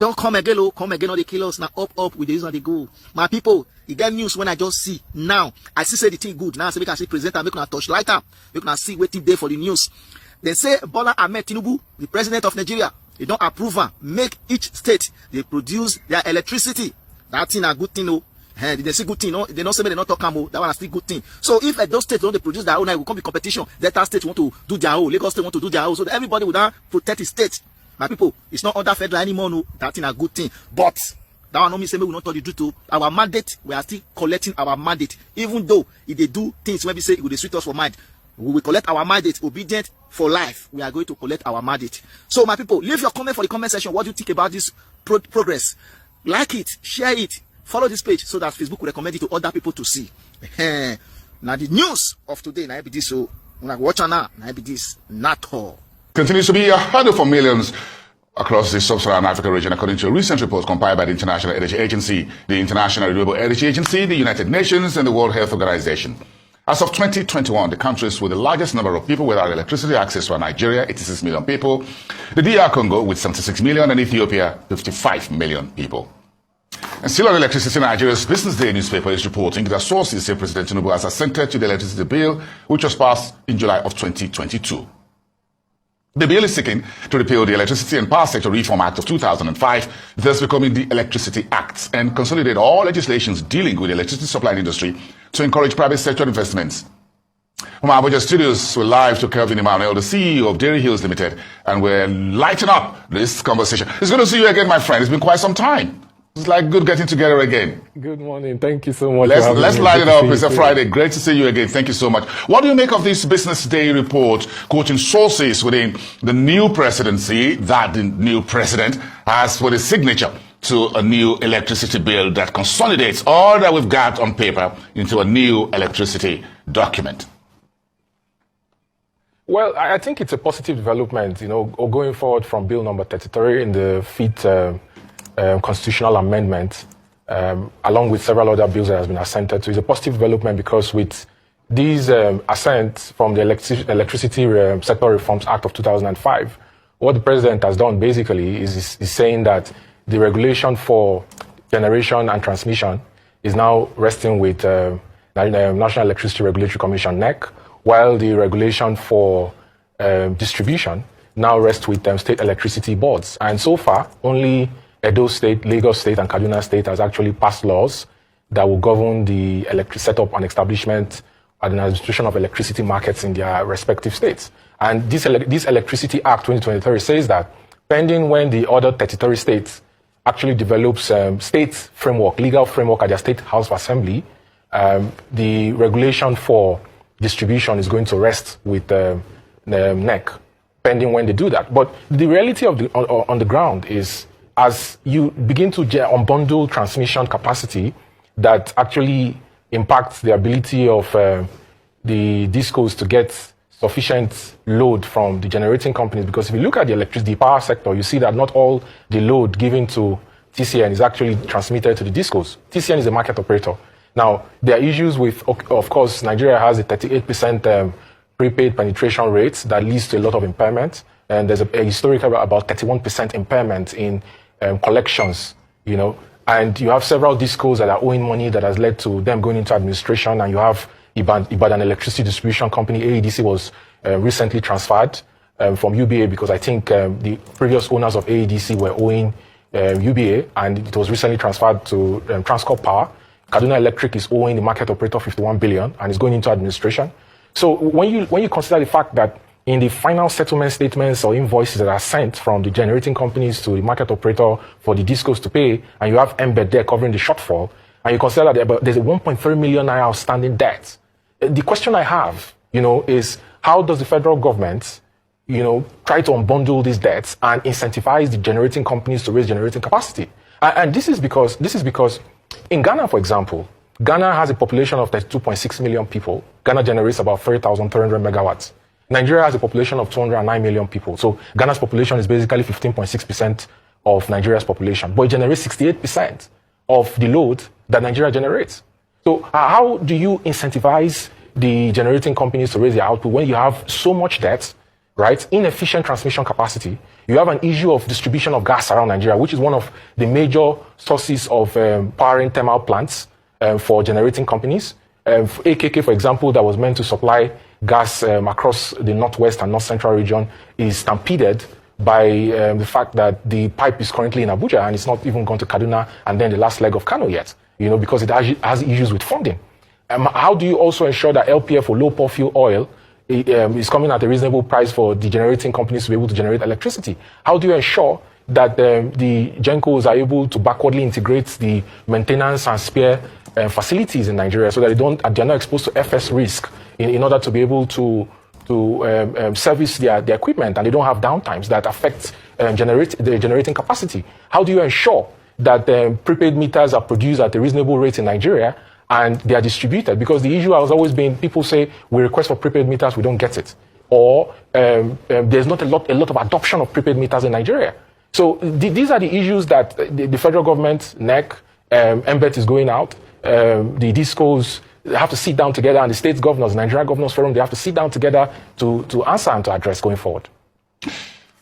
Don't come again, oh, come again, all the kill us. Now up with the use of the go. My people, you get news when I just see. Now, I see say the thing good. Now I say we can see present and make una touch light up. We can see waiting there for the news. They say Bola Ahmed Tinubu, the president of Nigeria, they don't approve and make each state they produce their electricity. That thing a good thing, oh. They say good thing, no? They don't say they not talk about that one is still good thing. So if those states don't they produce their own, it will come be competition. Delta state want to do their own, Lagos state want to do their own. So everybody will now protect his state. My people, it's not under federal anymore, no. That thing a good thing. But that one no mean say we will not tell the truth to our mandate. We are still collecting our mandate, even though if they do things when we say it will sweet us for mind. We will collect our mandate, obedient for life. We are going to collect our mandate. So my people, leave your comment for the comment section. What do you think about this progress? Like it, share it. Follow this page so that Facebook will recommend it to other people to see. Now the news of today, now be this. So when I watch now, now be this. Not all. Continues to be a hurdle for millions across the sub-Saharan Africa region, according to a recent report compiled by the International Energy Agency, the International Renewable Energy Agency, the United Nations, and the World Health Organization. As of 2021, the countries with the largest number of people without electricity access were Nigeria, 86 million people, the DR Congo with 76 million, and Ethiopia, 55 million people. And still on electricity, Nigeria's Business Day newspaper is reporting that sources say President Tinubu has assented to the electricity bill, which was passed in July of 2022. The bill is seeking to repeal the Electricity and Power Sector Reform Act of 2005, thus becoming the Electricity Act, and consolidate all legislations dealing with the electricity supply industry to encourage private sector investments. From our Abuja studios, we're live to Kelvin Emmanuel, the CEO of Dairy Hills Limited, and we're lighting up this conversation. It's good to see you again, my friend. It's been quite some time. It's like good getting together again. Good morning. Thank you so much. Let's light it up. It's a Friday. Great to see you again. Thank you so much. What do you make of this Business Day report, quoting sources within the new presidency that the new president has put his signature to a new electricity bill that consolidates all that we've got on paper into a new electricity document? Well, I think it's a positive development, going forward from Bill number 33 in the fifth constitutional amendment, along with several other bills that has been assented to. Is a positive development because with these assents from the Electricity Sector Reforms Act of 2005, what the president has done basically is saying that the regulation for generation and transmission is now resting with National Electricity Regulatory Commission, NEC, while the regulation for distribution now rests with state electricity boards. And so far, only Edo State, Lagos State, and Kaduna State has actually passed laws that will govern the setup and establishment and administration of electricity markets in their respective states. And this Electricity Act 2023 says that pending when the other 33 states actually develops state framework, legal framework at their state house of assembly, the regulation for distribution is going to rest with the NEC, pending when they do that. But the reality of on the ground is, as you begin to unbundle transmission capacity that actually impacts the ability of the discos to get sufficient load from the generating companies, because if you look at the power sector, you see that not all the load given to TCN is actually transmitted to the discos. TCN is a market operator. Now, there are issues with, of course, Nigeria has a 38% prepaid penetration rate that leads to a lot of impairment, and there's a historical about 31% impairment in collections, and you have several discos that are owing money that has led to them going into administration, and you have Ibadan Electricity Distribution Company, AEDC, was recently transferred from UBA because I think the previous owners of AEDC were owing UBA, and it was recently transferred to Transcorp Power. Kaduna Electric is owing the market operator 51 billion and is going into administration. So when you consider the fact that in the final settlement statements or invoices that are sent from the generating companies to the market operator for the discos to pay, and you have embed there covering the shortfall, and you consider that there's a 1.3 million naira outstanding debt, the question I have, is how does the federal government, try to unbundle these debts and incentivize the generating companies to raise generating capacity? And this is because in Ghana, for example, Ghana has a population of 32.6 million people. Ghana generates about 3,300 megawatts. Nigeria has a population of 209 million people. So Ghana's population is basically 15.6% of Nigeria's population, but it generates 68% of the load that Nigeria generates. So how do you incentivize the generating companies to raise their output when you have so much debt, right? Inefficient transmission capacity. You have an issue of distribution of gas around Nigeria, which is one of the major sources of powering thermal plants for generating companies. AKK, for example, that was meant to supply gas across the northwest and north central region is stampeded by the fact that the pipe is currently in Abuja and it's not even gone to Kaduna and then the last leg of Kano yet, because it has issues with funding. How do you also ensure that LPF or low profile oil is coming at a reasonable price for the generating companies to be able to generate electricity? How do you ensure that the GENCOs are able to backwardly integrate the maintenance and spare facilities in Nigeria so that they're not exposed to FS risk in order to be able to service their equipment, and they don't have downtimes that affect the generating capacity? How do you ensure that prepaid meters are produced at a reasonable rate in Nigeria and they are distributed? Because the issue has always been, people say, we request for prepaid meters, we don't get it. Or there's not a lot of adoption of prepaid meters in Nigeria. So these are the issues that the federal government, NEC, MBET is going out. The DISCOs have to sit down together, and the state governors, Nigeria Governors Forum, they have to sit down together to answer and to address going forward.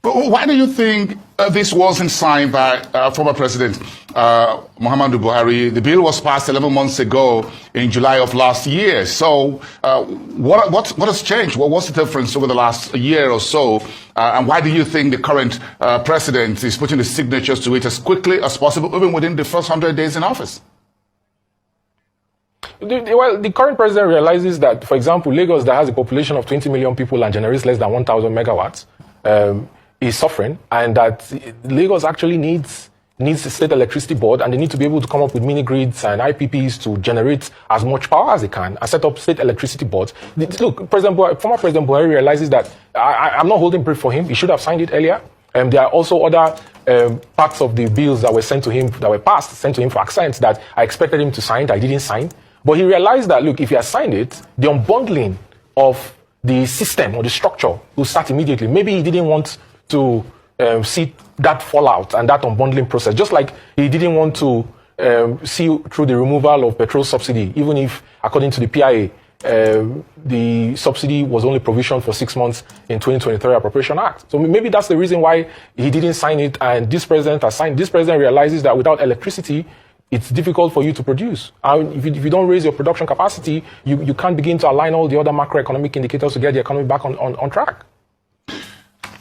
But why do you think this wasn't signed by former President Muhammadu Buhari? The bill was passed 11 months ago in July of last year. So what has changed? What's the difference over the last year or so? And why do you think the current president is putting the signatures to it as quickly as possible, even within the first 100 days in office? Well, the current president realizes that, for example, Lagos, that has a population of 20 million people and generates less than 1,000 megawatts, is suffering, and that Lagos actually needs a state electricity board, and they need to be able to come up with mini grids and IPPs to generate as much power as they can and set up state electricity boards. Look, former President Buhari realizes that I'm not holding brief for him. He should have signed it earlier. There are also other parts of the bills that were sent to him, that were passed, sent to him for accent, that I expected him to sign, that I didn't sign. But he realized that, look, if he had signed it, the unbundling of the system or the structure will start immediately. Maybe he didn't want to see that fallout and that unbundling process, just like he didn't want to see through the removal of petrol subsidy, even if, according to the PIA, the subsidy was only provisioned for 6 months in 2023 Appropriation Act. So maybe that's the reason why he didn't sign it, and this president has signed. This president realizes that without electricity, it's difficult for you to produce. If you don't raise your production capacity, you can't begin to align all the other macroeconomic indicators to get the economy back on track.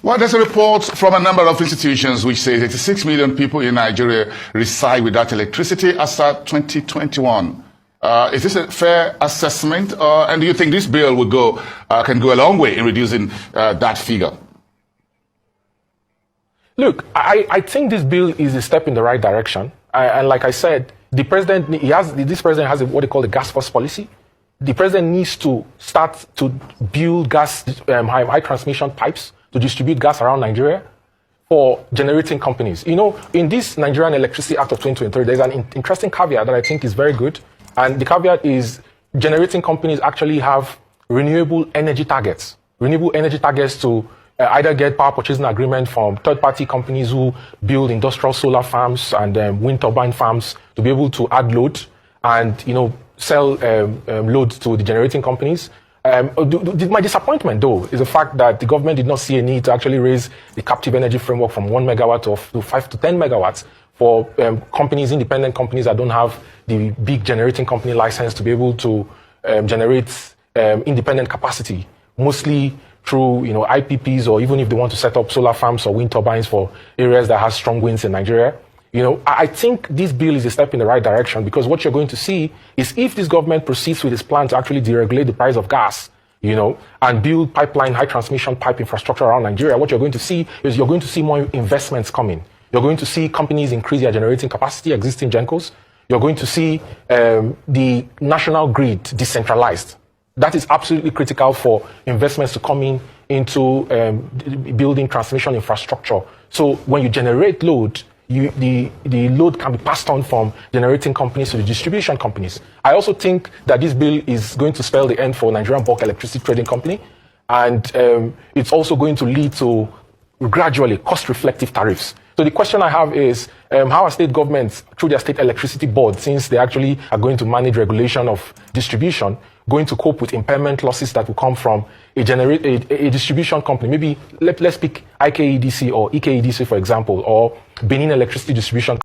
Well, there's a report from a number of institutions which says 86 million people in Nigeria reside without electricity as of 2021. Is this a fair assessment? And do you think this bill can go a long way in reducing that figure? Look, I think this bill is a step in the right direction. And like I said, this president has what they call the gas first policy. The president needs to start to build gas high transmission pipes to distribute gas around Nigeria for generating companies. In this Nigerian Electricity Act of 2023, there's an interesting caveat that I think is very good. And the caveat is generating companies actually have renewable energy targets to either get power purchasing agreement from third-party companies who build industrial solar farms and wind turbine farms to be able to add load and sell load to the generating companies. My disappointment, though, is the fact that the government did not see a need to actually raise the captive energy framework from 1 megawatt to 5 to 10 megawatts for independent companies that don't have the big generating company license to be able to generate independent capacity, mostly through IPPs, or even if they want to set up solar farms or wind turbines for areas that have strong winds in Nigeria. I think this bill is a step in the right direction, because what you're going to see is, if this government proceeds with its plan to actually deregulate the price of gas, and build pipeline, high transmission pipe infrastructure around Nigeria, what you're going to see is you're going to see more investments coming. You're going to see companies increase their generating capacity, existing GENCOs. You're going to see the national grid decentralized. That is absolutely critical for investments to come into building transmission infrastructure. So when you generate load, the load can be passed on from generating companies to the distribution companies. I also think that this bill is going to spell the end for Nigerian Bulk Electricity Trading Company, and it's also going to lead to gradually cost-reflective tariffs. So the question I have is, how are state governments, through their state electricity board, since they actually are going to manage regulation of distribution, going to cope with impairment losses that will come from a distribution company. Maybe let's pick IKEDC or EKEDC, for example, or Benin Electricity Distribution